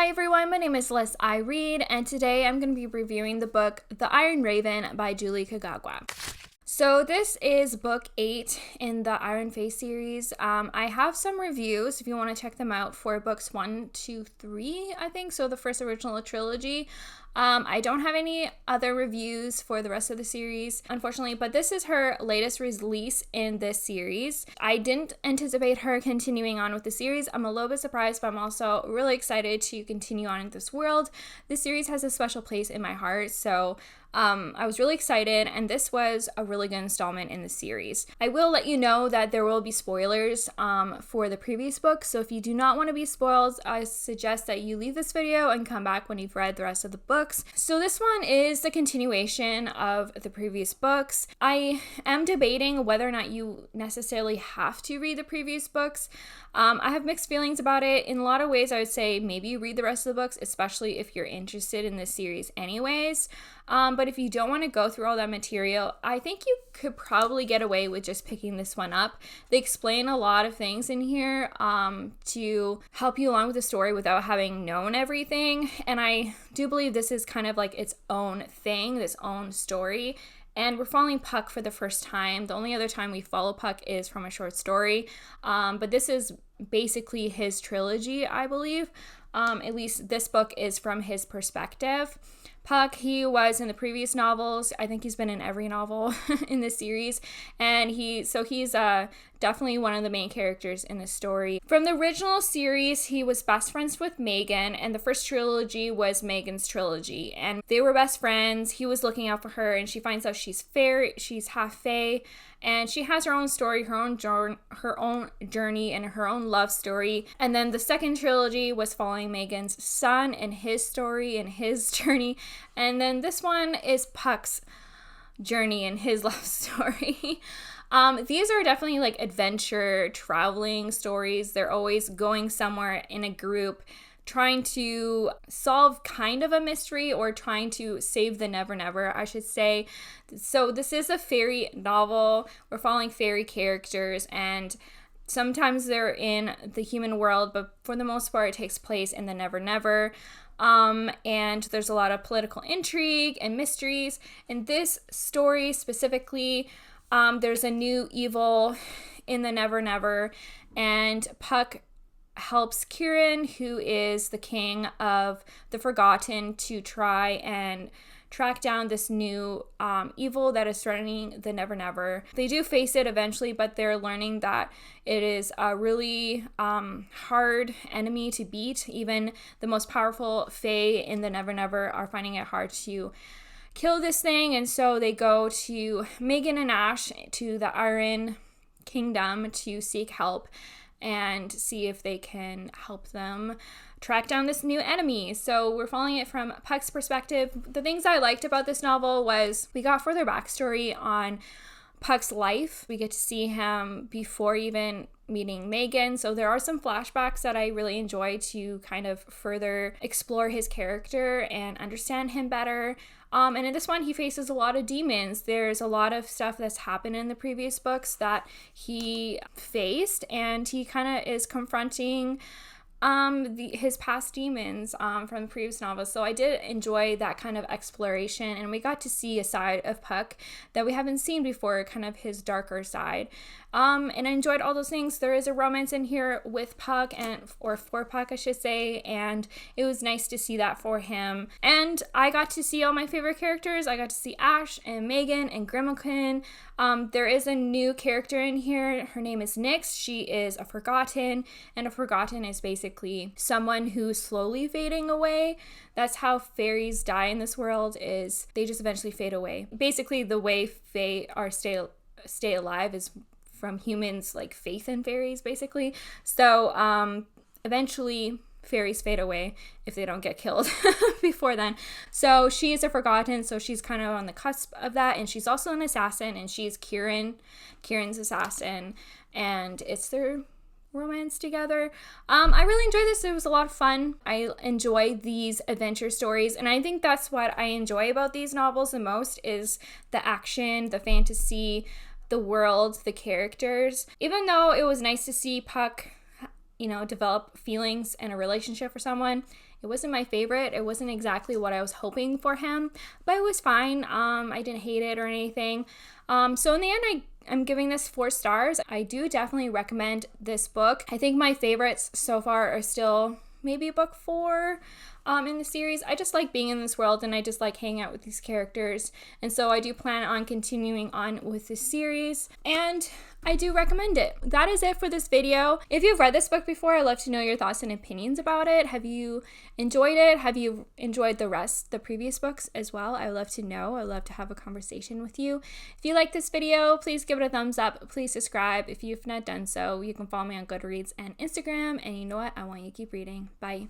Hi everyone, my name is Liz I Read, and today I'm going to be reviewing the book The Iron Raven by Julie Kagawa. So this is book 8 in the Iron Fey series. I have some reviews if you want to check them out for books 1, 2, 3, I think, so the first original trilogy. I don't have any other reviews for the rest of the series, unfortunately, but this is her latest release in this series. I didn't anticipate her continuing on with the series. I'm a little bit surprised, but I'm also really excited to continue on in this world. This series has a special place in my heart, so I was really excited, and this was a really good installment in the series. I will let you know that there will be spoilers for the previous book, so if you do not want to be spoiled, I suggest that you leave this video and come back when you've read the rest of the books. So this one is the continuation of the previous books. I am debating whether or not you necessarily have to read the previous books. I have mixed feelings about it. In a lot of ways, I would say maybe read the rest of the books, especially if you're interested in this series anyways. But if you don't want to go through all that material, I think you could probably get away with just picking this one up. They explain a lot of things in here to help you along with the story without having known everything. And I do believe this is kind of like its own thing, this own story. And we're following Puck for the first time. The only other time we follow Puck is from a short story. But this is basically his trilogy, I believe. At least this book is from his perspective. Puck, he was in the previous novels. I think he's been in every novel in this series. And he's definitely one of the main characters in the story. From the original series, he was best friends with Megan, and the first trilogy was Megan's trilogy. And they were best friends. He was looking out for her, and she finds out she's half Fey, and she has her own story, her own journey, and her own love story. And then the second trilogy was following Megan's son and his story and his journey. And then this one is Puck's journey and his love story. These are definitely like adventure, traveling stories. They're always going somewhere in a group, trying to solve kind of a mystery or trying to save the Never Never, I should say. So this is a fairy novel. We're following fairy characters, and sometimes they're in the human world, but for the most part, it takes place in the Never Never. And there's a lot of political intrigue and mysteries. In this story specifically, there's a new evil in the Never Never, and Puck helps Kieran, who is the king of the Forgotten, to try and track down this new evil that is threatening the Never Never. They do face it eventually, but they're learning that it is a really hard enemy to beat. Even the most powerful Fae in the Never Never are finding it hard to kill this thing, and so they go to Megan and Ash to the Iron Kingdom to seek help and see if they can help them track down this new enemy. So we're following it from Puck's perspective. The things I liked about this novel was we got further backstory on Puck's life. We get to see him before even meeting Megan. So there are some flashbacks that I really enjoy to kind of further explore his character and understand him better. And in this one, he faces a lot of demons. There's a lot of stuff that's happened in the previous books that he faced, and he kind of is confronting his past demons from the previous novels. So I did enjoy that kind of exploration, and we got to see a side of Puck that we haven't seen before, kind of his darker side. And I enjoyed all those things. There is a romance in here with Puck, or for Puck, I should say, and it was nice to see that for him. And I got to see all my favorite characters. I got to see Ash and Megan and Grimmkin. There is a new character in here. Her name is Nyx. She is a Forgotten, and a Forgotten is basically someone who's slowly fading away. That's how fairies die in this world, is they just eventually fade away. Basically, the way fae are stay alive is from humans, like faith in fairies, basically. So eventually fairies fade away if they don't get killed before then. So she is a Forgotten, so she's kind of on the cusp of that, and she's also an assassin, and she's Kieran's assassin, and it's their romance together. I really enjoyed this. It was a lot of fun. I enjoy these adventure stories, and I think that's what I enjoy about these novels the most, is the action, the fantasy, the world, the characters. Even though it was nice to see Puck, develop feelings and a relationship for someone, It wasn't my favorite. It wasn't exactly what I was hoping for him, but it was fine. I didn't hate it or anything. So in the end, I'm giving this 4 stars. I do definitely recommend this book. I think my favorites so far are still maybe book 4 in the series. I just like being in this world and I just like hanging out with these characters. And so I do plan on continuing on with this series and I do recommend it. That is it for this video. If you've read this book before, I'd love to know your thoughts and opinions about it. Have you enjoyed it? Have you enjoyed the previous books as well? I would love to know. I'd love to have a conversation with you. If you like this video, please give it a thumbs up. Please subscribe. If you've not done so, you can follow me on Goodreads and Instagram. And you know what? I want you to keep reading. Bye.